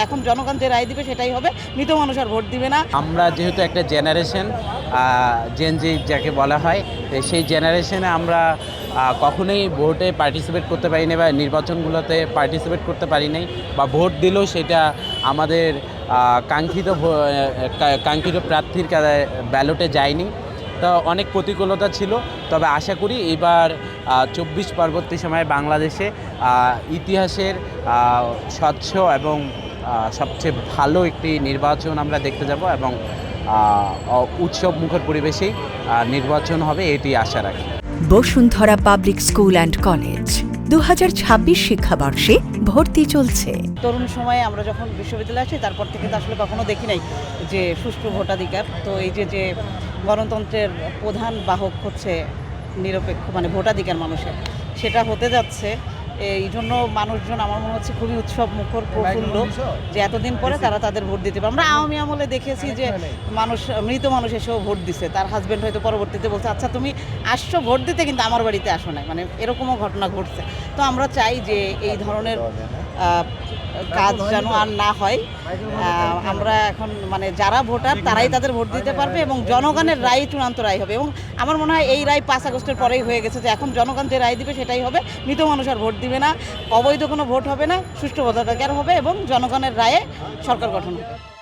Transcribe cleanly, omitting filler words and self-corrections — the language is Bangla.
এখন জনগণ যে রায় দিবে সেটাই হবে, মৃত মানুষ আর ভোট দিবে না। আমরা যেহেতু একটা জেনারেশন জেনজি যাকে বলা হয়, তো সেই জেনারেশনে আমরা কখনোই ভোটে পার্টিসিপেট করতে পারি না বা নির্বাচনগুলোতে পার্টিসিপেট করতে পারি নাই, বা ভোট দিলেও সেটা আমাদের কাঙ্ক্ষিত প্রার্থীর ব্যালটে যায়নি। তো অনেক প্রতিকূলতা ছিল, তবে আশা করি এবার 24 পরবর্তী সময়ে বাংলাদেশে ইতিহাসের স্বচ্ছ এবং সবচেয়ে ভালো একটি নির্বাচন আমরা দেখতে যাব এবং উৎসব মুখর পরিবেশেই নির্বাচন হবে, এটি আশা রাখি। Bashundhara public school and college 2026 শিক্ষাবর্ষে ভর্তি চলছে। তরুণ সময়ে আমরা যখন বিশ্ববিদ্যালয়ে আসি তারপর থেকে তো আসলে কখনো দেখি নাই যে সুষ্ঠু ভোটাধিকার। তো এই যে গণতন্ত্রের প্রধান বাহক হচ্ছে নিরপেক্ষ মানে ভোটাধিকার মানুষের, সেটা হতে যাচ্ছে। এই জন্য মানুষজন আমার মনে হচ্ছে খুবই উৎসব মুখর প্রফুল্ল যে এতদিন পরে তারা তাদের ভোট দিতে পারে। আমরা আওয়ামী আমলে দেখেছি যে মৃত মানুষ এসেও ভোট দিছে, তার হাজব্যান্ড হয়তো পরবর্তীতে বলছে আচ্ছা তুমি আসছো ভোট দিতে কিন্তু আমার বাড়িতে আসো না, মানে এরকমও ঘটনা ঘটছে। তো আমরা চাই যে এই ধরনের কাজ যেন আর না হয়। আমরা এখন মানে যারা ভোটার তারাই তাদের ভোট দিতে পারবে এবং জনগণের রায় চূড়ান্ত রায় হবে। এবং আমার মনে হয় এই রায় 5 আগস্টের পরেই হয়ে গেছে যে এখন জনগণ যে রায় দিবে সেটাই হবে, মৃত মানুষ আর ভোট দিবে না, অবৈধ কোনো ভোট হবে না, সুষ্ঠু ভোটাধিকার হবে এবং জনগণের রায়ে সরকার গঠন হবে।